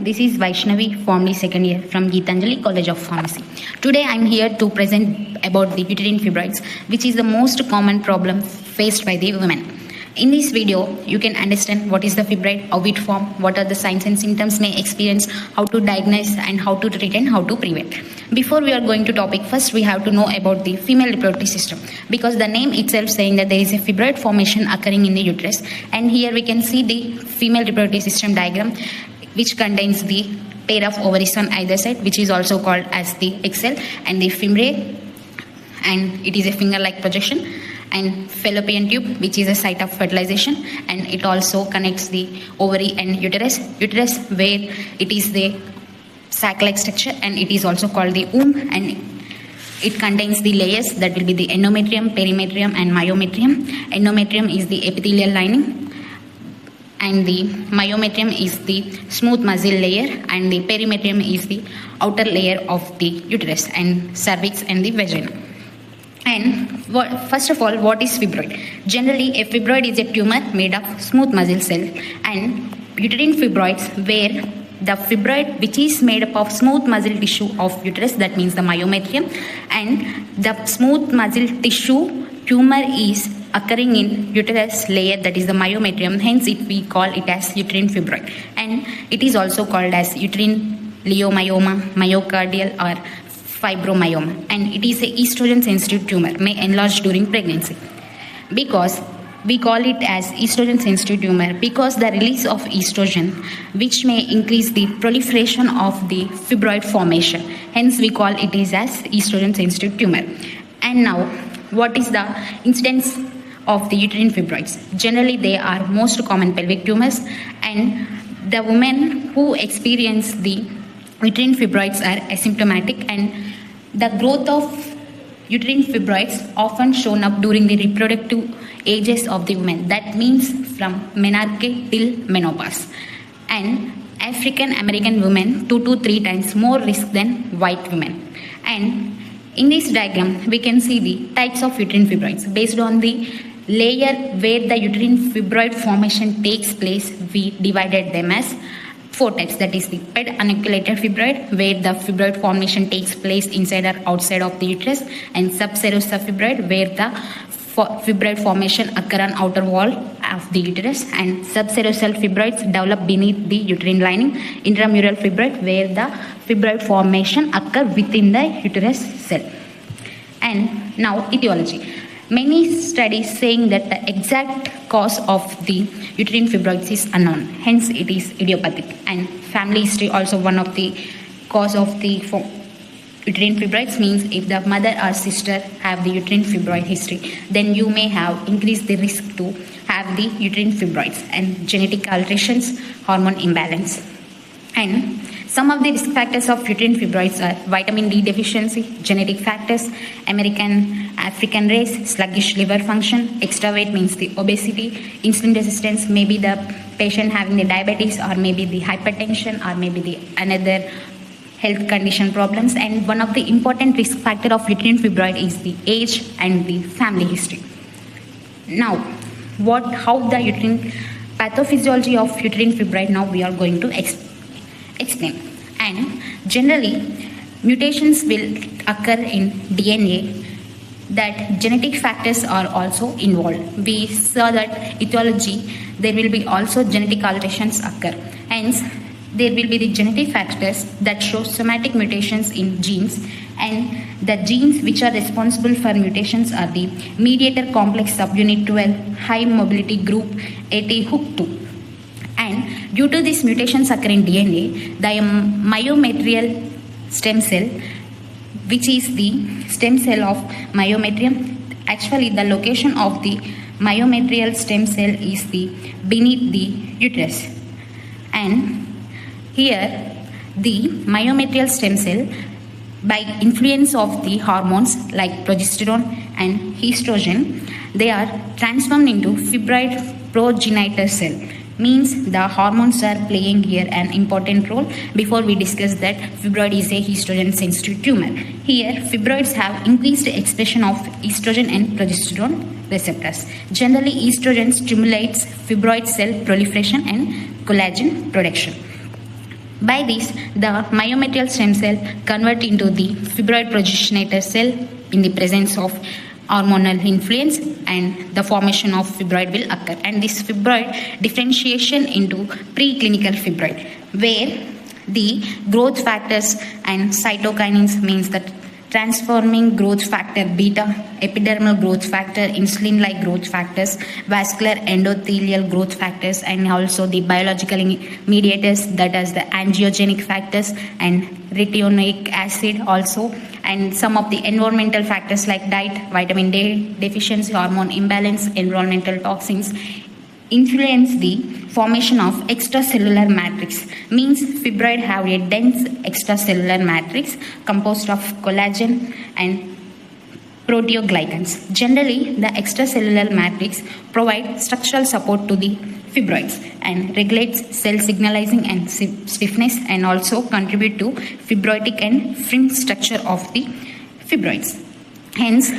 This is Vaishnavi, formerly second year from Geetanjali College of Pharmacy. Today I am here to present about the uterine fibroids, which is the most common problem faced by the women. In this video, you can understand what is the fibroid, how it forms, what are the signs and symptoms may experience, how to diagnose and how to treat and how to prevent. Before we are going to topic, first we have to know about the female reproductive system, because the name itself saying that there is a fibroid formation occurring in the uterus, and here we can see the female reproductive system diagram, which contains the pair of ovaries on either side, which is also called as the axil, and the femur, and it is a finger-like projection, and fallopian tube, which is a site of fertilization, and it also connects the ovary and uterus, where it is the sac-like structure, and it is also called the womb, and it contains the layers that will be the endometrium, perimetrium and myometrium. Endometrium is the epithelial lining, and the myometrium is the smooth muscle layer, and the perimetrium is the outer layer of the uterus and cervix and the vagina. And first of all, what is fibroid? Generally, a fibroid is a tumor made of smooth muscle cells, and uterine fibroids, where the fibroid which is made up of smooth muscle tissue of uterus, that means the myometrium, and the smooth muscle tissue tumor is occurring in uterus layer, that is the myometrium, hence we call it as uterine fibroid, and it is also called as uterine leiomyoma, myocardial or fibromyoma, and it is a estrogen sensitive tumor, may enlarge during pregnancy. Because we call it as estrogen sensitive tumor, because the release of estrogen, which may increase the proliferation of the fibroid formation, hence we call it is as estrogen sensitive tumor. And now, what is the incidence of the uterine fibroids? Generally, they are most common pelvic tumors, and the women who experience the uterine fibroids are asymptomatic, and the growth of uterine fibroids often shown up during the reproductive ages of the women, that means from menarche till menopause. And African American women 2 to 3 times more risk than white women. And in this diagram, we can see the types of uterine fibroids. Based on the layer where the uterine fibroid formation takes place, we divided them as 4 types, that is the pedunculated fibroid, where the fibroid formation takes place inside or outside of the uterus, and subserosal fibroid, where the fibroid formation occur on outer wall of the uterus, and subserosal fibroids develop beneath the uterine lining, intramural fibroid, where the fibroid formation occur within the uterus cell. And now etiology. Many studies saying that the exact cause of the uterine fibroids is unknown, hence it is idiopathic. And family history also one of the cause of the uterine fibroids, means if the mother or sister have the uterine fibroid history, then you may have increased the risk to have the uterine fibroids. And genetic alterations, hormone imbalance. And some of the risk factors of uterine fibroids are vitamin D deficiency, genetic factors, African race, sluggish liver function, extra weight means the obesity, insulin resistance, maybe the patient having the diabetes, or maybe the hypertension, or maybe the another health condition problems. And one of the important risk factor of uterine fibroid is the age and the family history. Now, how the uterine pathophysiology of uterine fibroid, now we are going to explain. And generally, mutations will occur in DNA, that genetic factors are also involved. We saw that etiology, there will be also genetic alterations occur. Hence, there will be the genetic factors that show somatic mutations in genes, and the genes which are responsible for mutations are the mediator complex subunit 12, high mobility group 80 hook 2. And due to these mutations occur in DNA, the myometrial stem cell, which is the stem cell of myometrium, actually the location of the myometrial stem cell is the beneath the uterus. And here the myometrial stem cell, by influence of the hormones like progesterone and estrogen, they are transformed into fibroid progenitor cell. Means the hormones are playing here an important role. Before we discuss that fibroid is a estrogen sensitive tumor. Here fibroids have increased expression of estrogen and progesterone receptors. Generally, estrogen stimulates fibroid cell proliferation and collagen production. By this, the myometrial stem cell convert into the fibroid progenitor cell in the presence of hormonal influence, and the formation of fibroid will occur. And this fibroid differentiation into preclinical fibroid, where the growth factors and cytokinins means that transforming growth factor beta, epidermal growth factor, insulin-like growth factors, vascular endothelial growth factors, and also the biological mediators, that is the angiogenic factors and retinoic acid also, and some of the environmental factors like diet, vitamin D deficiency, hormone imbalance, environmental toxins influence the formation of extracellular matrix. Means fibroid have a dense extracellular matrix composed of collagen and proteoglycans. Generally, the extracellular matrix provides structural support to the fibroids and regulates cell signalizing and stiffness, and also contribute to fibrotic and fringe structure of the fibroids. Hence,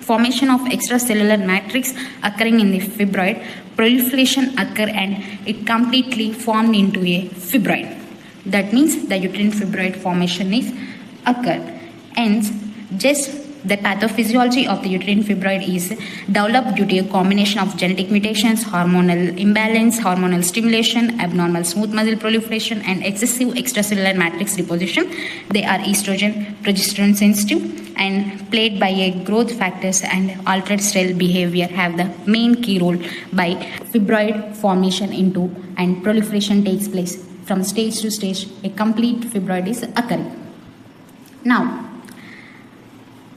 formation of extracellular matrix occurring in the fibroid, proliferation occur and it completely formed into a fibroid. That means the uterine fibroid formation is occurred. Hence, just the pathophysiology of the uterine fibroid is developed due to a combination of genetic mutations, hormonal imbalance, hormonal stimulation, abnormal smooth muscle proliferation, and excessive extracellular matrix deposition. They are estrogen, progesterone sensitive, and played by a growth factors and altered cell behavior have the main key role by fibroid formation into and proliferation takes place. From stage to stage, a complete fibroid is occurring. Now,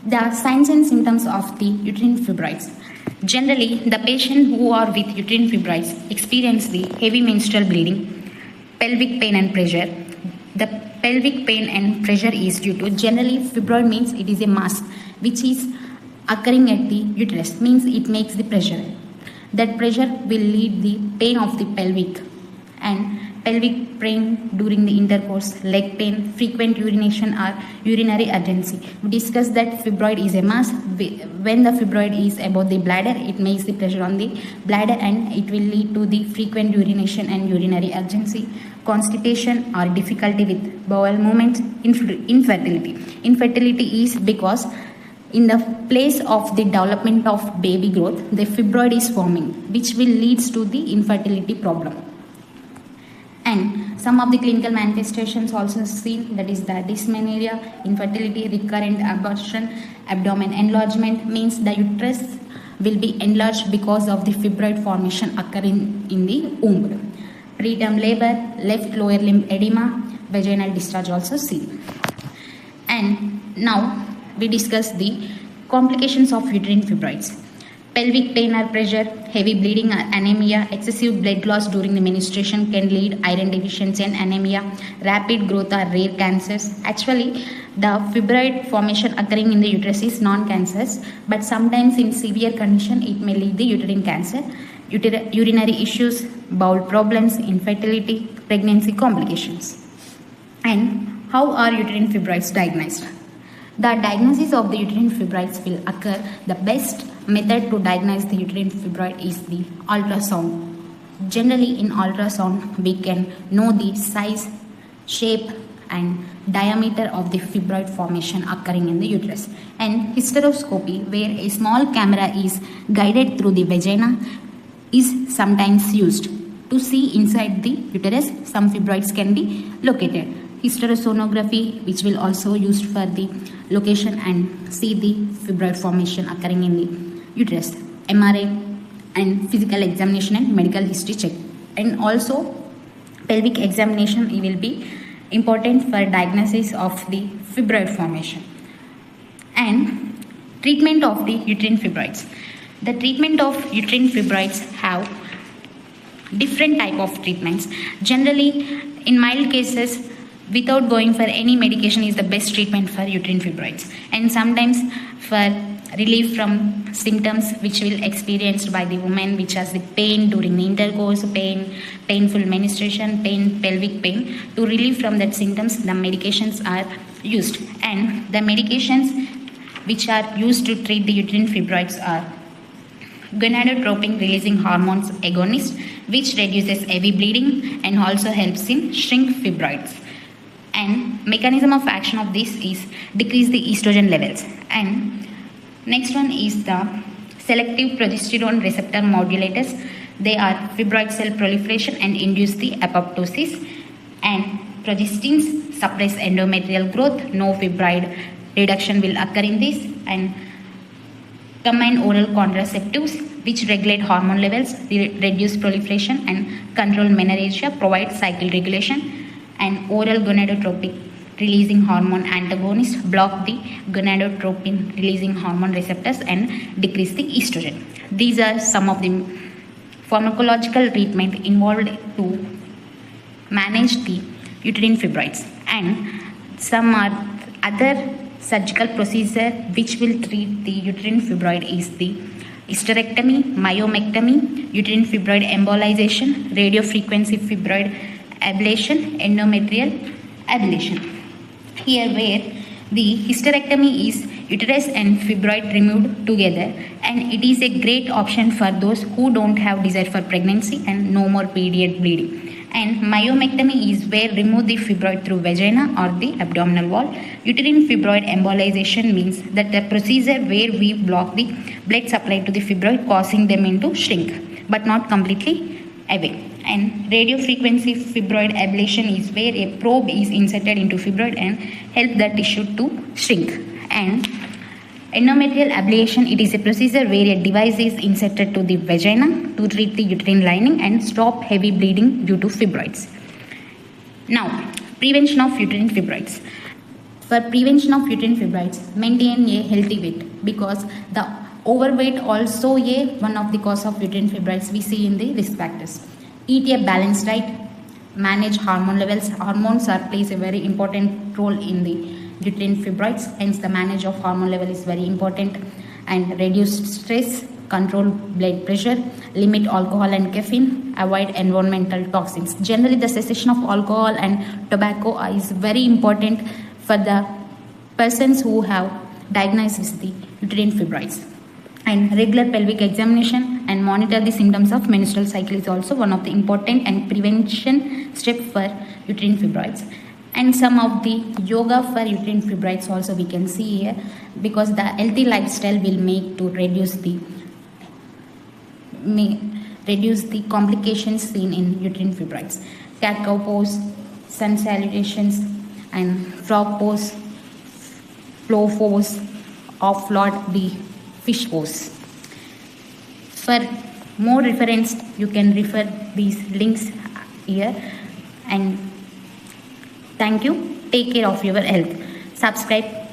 the signs and symptoms of the uterine fibroids. Generally, the patient who are with uterine fibroids experience the heavy menstrual bleeding, pelvic pain and pressure. The pelvic pain and pressure is due to, generally fibroid means it is a mass which is occurring at the uterus, means it makes the pressure. That pressure will lead the pain of the pelvic and pelvic pain during the intercourse, leg pain, frequent urination or urinary urgency. We discussed that fibroid is a mass. When the fibroid is above the bladder, it makes the pressure on the bladder and it will lead to the frequent urination and urinary urgency, constipation or difficulty with bowel movements, infertility. Infertility is because in the place of the development of baby growth, the fibroid is forming, which will lead to the infertility problem. And some of the clinical manifestations also seen, that is the dysmenorrhea, infertility, recurrent abortion, abdomen enlargement, means the uterus will be enlarged because of the fibroid formation occurring in the womb. Preterm labor, left lower limb edema, vaginal discharge also seen. And now we discuss the complications of uterine fibroids. Pelvic pain or pressure, heavy bleeding or anemia, excessive blood loss during the menstruation can lead iron deficiency and anemia, rapid growth or rare cancers. Actually, the fibroid formation occurring in the uterus is non-cancerous, but sometimes in severe condition it may lead the uterine cancer, urinary issues, bowel problems, infertility, pregnancy complications. And how are uterine fibroids diagnosed? The diagnosis of the uterine fibroids will occur. The best method to diagnose the uterine fibroid is the ultrasound. Generally, in ultrasound, we can know the size, shape, and diameter of the fibroid formation occurring in the uterus. And hysteroscopy, where a small camera is guided through the vagina, is sometimes used to see inside the uterus. Some fibroids can be located. Hysterosonography, which will also used for the location and see the fibroid formation occurring in the uterus. MRI and physical examination and medical history check. And also pelvic examination will be important for diagnosis of the fibroid formation. And treatment of the uterine fibroids. The treatment of uterine fibroids have different type of treatments. Generally, in mild cases, without going for any medication is the best treatment for uterine fibroids. And sometimes for relief from symptoms which will experienced by the woman, which has the pain during the intercourse, painful menstruation, pelvic pain. To relieve from that symptoms, the medications are used. And the medications which are used to treat the uterine fibroids are gonadotropin releasing hormones agonist, which reduces heavy bleeding and also helps in shrink fibroids. and mechanism of action of this is decrease the estrogen levels. And next one is the selective progesterone receptor modulators. They are fibroid cell proliferation and induce the apoptosis, and progestins suppress endometrial growth. No fibroid reduction will occur in this. And combine oral contraceptives which regulate hormone levels, reduce proliferation and control menorrhagia, provide cycle regulation. And oral gonadotropic releasing hormone antagonists block the gonadotropin releasing hormone receptors and decrease the estrogen. These are some of the pharmacological treatment involved to manage the uterine fibroids, and some are other surgical procedure which will treat the uterine fibroid is the hysterectomy, myomectomy, uterine fibroid embolization, radiofrequency fibroid ablation, endometrial ablation. Here where the hysterectomy is uterus and fibroid removed together, and it is a great option for those who don't have desire for pregnancy and no more period bleeding. And myomectomy is where remove the fibroid through vagina or the abdominal wall. Uterine fibroid embolization means that the procedure where we block the blood supply to the fibroid, causing them into shrink but not completely away. And radiofrequency fibroid ablation is where a probe is inserted into fibroid and help the tissue to shrink. And endometrial ablation, it is a procedure where a device is inserted to the vagina to treat the uterine lining and stop heavy bleeding due to fibroids. Now, prevention of uterine fibroids. For prevention of uterine fibroids, maintain a healthy weight, because the overweight also one of the cause of uterine fibroids we see in the risk factors. Eat a balanced diet, manage hormone levels. Hormones plays a very important role in the uterine fibroids, hence the manage of hormone level is very important. And reduce stress, control blood pressure, limit alcohol and caffeine, avoid environmental toxins. Generally, the cessation of alcohol and tobacco is very important for the persons who have diagnosed with the uterine fibroids. And regular pelvic examination and monitor the symptoms of menstrual cycle is also one of the important and prevention step for uterine fibroids. And some of the yoga for uterine fibroids also we can see here, because the healthy lifestyle will make to reduce the complications seen in uterine fibroids. Cat cow pose, sun salutations, and frog pose, flow pose, off lot the fish pose. For more reference, you can refer these links here. And thank you. Take care of your health. Subscribe